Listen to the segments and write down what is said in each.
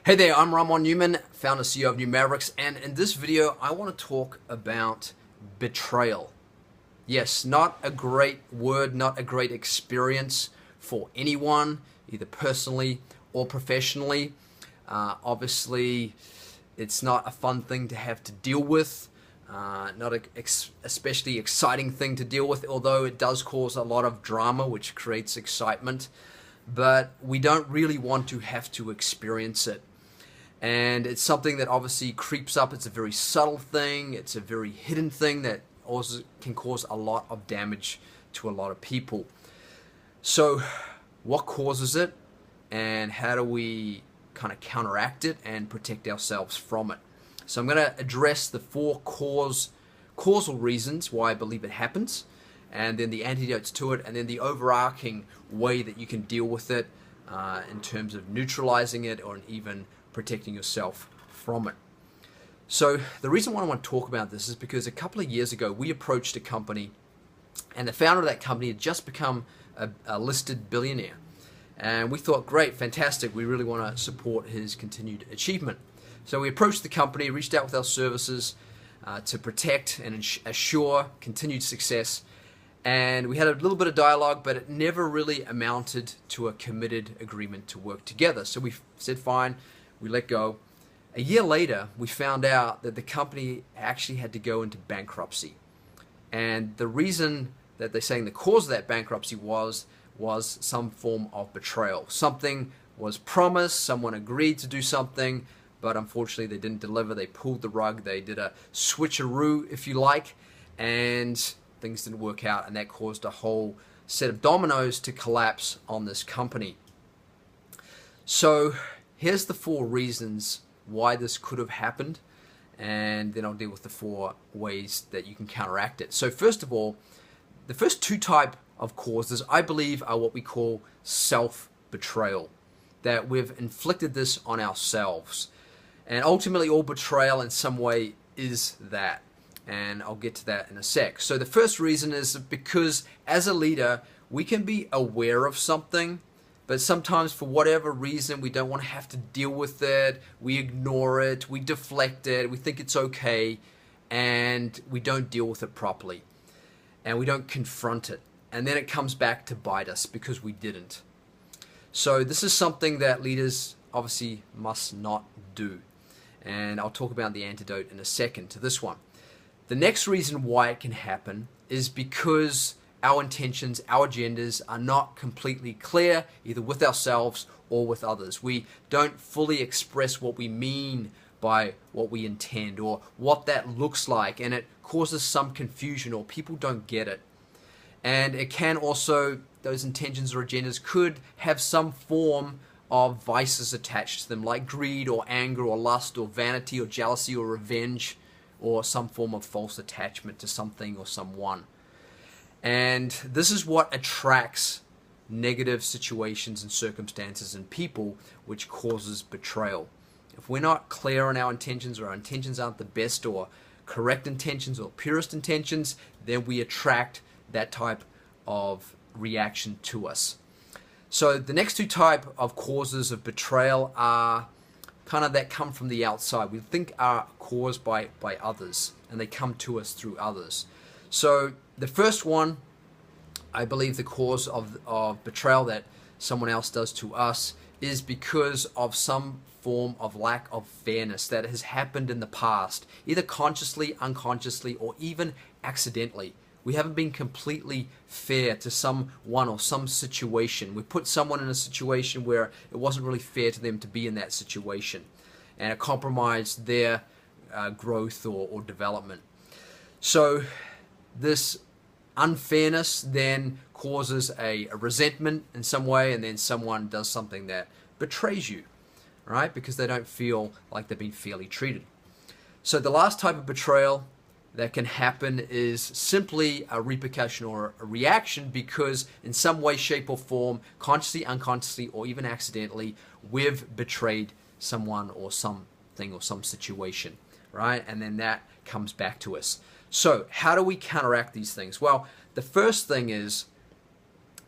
Hey there, I'm Raamon Newman, founder and CEO of New Mavericks, and in this video I want to talk about betrayal. Yes, not a great word, not a great experience for anyone, either personally or professionally. Obviously, it's not a fun thing to have to deal with, not an especially exciting thing to deal with, although it does cause a lot of drama, which creates excitement. But we don't really want to have to experience it. And it's something that obviously creeps up. It's a very subtle thing. It's a very hidden thing that also can cause a lot of damage to a lot of people. So what causes it, and how do we kind of counteract it and protect ourselves from it? So I'm going to address the four causal reasons why I believe it happens, and then the antidotes to it, and then the overarching way that you can deal with it in terms of neutralizing it or even protecting yourself from it. So the reason why I want to talk about this is because a couple of years ago we approached a company, and the founder of that company had just become a listed billionaire, and we thought, great, fantastic, we really want to support his continued achievement. So we approached the company, reached out with our services to protect and assure continued success, and we had a little bit of dialogue, but it never really amounted to a committed agreement to work together. So we said fine, we let go. A year later, we found out that the company actually had to go into bankruptcy. And the reason that they're saying the cause of that bankruptcy was some form of betrayal. Something was promised, someone agreed to do something, but unfortunately they didn't deliver. They pulled the rug, they did a switcheroo, if you like, and things didn't work out, and that caused a whole set of dominoes to collapse on this company. So here's the four reasons why this could have happened, and then I'll deal with the four ways that you can counteract it. So first of all, the first two type of causes I believe are what we call self-betrayal, that we've inflicted this on ourselves. And ultimately all betrayal in some way is that, and I'll get to that in a sec. So the first reason is because as a leader we can be aware of something, but sometimes for whatever reason we don't want to have to deal with it, we ignore it, we deflect it, we think it's okay, and we don't deal with it properly, and we don't confront it, and then it comes back to bite us because we didn't. So this is something that leaders obviously must not do, and I'll talk about the antidote in a second to this one. The next reason why it can happen is because our intentions, our agendas are not completely clear, either with ourselves or with others. We don't fully express what we mean by what we intend or what that looks like, and it causes some confusion or people don't get it. And it can also, those intentions or agendas could have some form of vices attached to them, like greed or anger or lust or vanity or jealousy or revenge, or some form of false attachment to something or someone. And this is what attracts negative situations and circumstances and people, which causes betrayal. If we're not clear on our intentions, or our intentions aren't the best or correct intentions or purest intentions, then we attract that type of reaction to us. So the next two type of causes of betrayal are kind of that come from the outside. We think are caused by others, and they come to us through others. So the first one, I believe the cause of betrayal that someone else does to us is because of some form of lack of fairness that has happened in the past, either consciously, unconsciously, or even accidentally. We haven't been completely fair to someone or some situation. We put someone in a situation where it wasn't really fair to them to be in that situation, and it compromised their growth or development. So this unfairness then causes a resentment in some way, and then someone does something that betrays you, right? Because they don't feel like they've been fairly treated. So the last type of betrayal that can happen is simply a repercussion or a reaction because in some way, shape, or form, consciously, unconsciously, or even accidentally, we've betrayed someone or something or some situation, right? And then that comes back to us. So how do we counteract these things? Well, the first thing is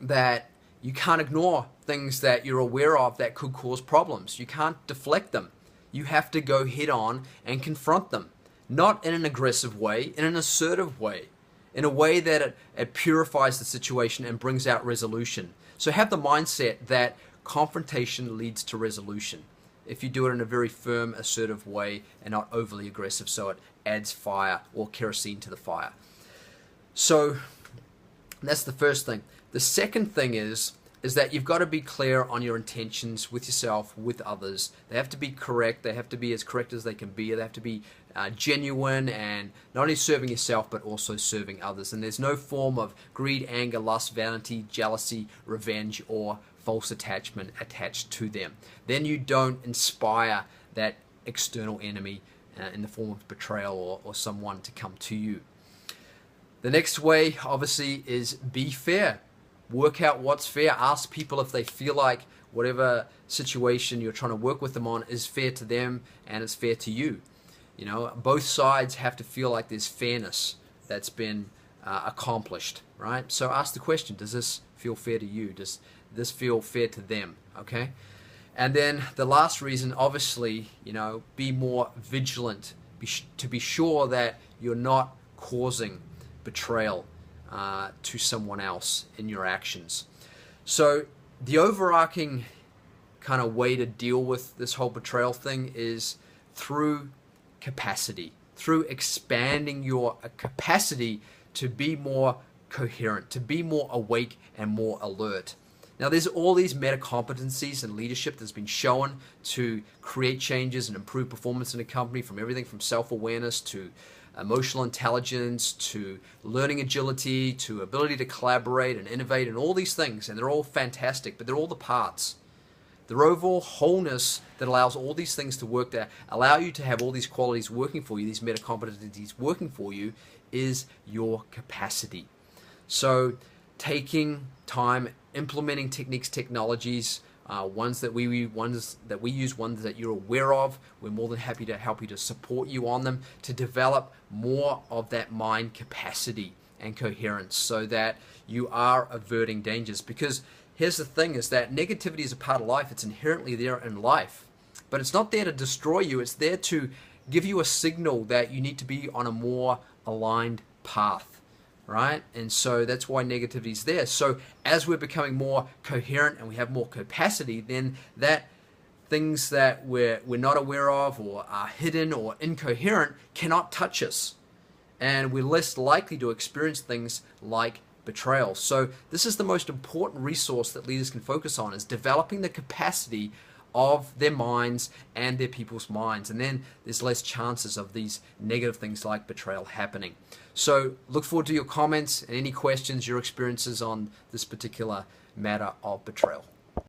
that You can't ignore things that you're aware of that could cause problems. You can't deflect them. You have to go head on and confront them. Not in an aggressive way, in an assertive way. In a way that it purifies the situation and brings out resolution. So have the mindset that confrontation leads to resolution. If you do it in a very firm, assertive way and not overly aggressive, so it adds fire or kerosene to the fire. So that's the first thing. The second thing is that you've got to be clear on your intentions with yourself, with others. They have to be correct. They have to be as correct as they can be. They have to be genuine and not only serving yourself but also serving others. And there's no form of greed, anger, lust, vanity, jealousy, revenge, or false attachment attached to them. Then you don't inspire that external enemy in the form of betrayal or someone to come to you. The next way, obviously, is be fair. Work out what's fair. Ask people if they feel like whatever situation you're trying to work with them on is fair to them and it's fair to you. You know, both sides have to feel like there's fairness that's been accomplished, right? So ask the question, does this feel fair to you? Does this feel fair to them? Okay? And then the last reason, obviously, you know, be more vigilant to be sure that you're not causing betrayal to someone else in your actions. So the overarching kind of way to deal with this whole betrayal thing is through capacity, through expanding your capacity to be more coherent, to be more awake and more alert. Now there's all these meta competencies in leadership that's been shown to create changes and improve performance in a company, from everything from self-awareness to emotional intelligence to learning agility to ability to collaborate and innovate and all these things, and they're all fantastic, but they're all the parts. The overall wholeness that allows all these things to work, that allow you to have all these qualities working for you, these meta competencies working for you, is your capacity. So taking time, implementing techniques, technologies, ones that we use, ones that you're aware of. We're more than happy to help you, to support you on them, to develop more of that mind capacity and coherence so that you are averting dangers. Because here's the thing, is that negativity is a part of life. It's inherently there in life. But it's not there to destroy you. It's there to give you a signal that you need to be on a more aligned path, right? And so that's why negativity is there. So as we're becoming more coherent and we have more capacity, then that things that we're not aware of or are hidden or incoherent cannot touch us. And we're less likely to experience things like betrayal. So this is the most important resource that leaders can focus on, is developing the capacity of their minds and their people's minds. And then there's less chances of these negative things like betrayal happening. So look forward to your comments and any questions, your experiences on this particular matter of betrayal.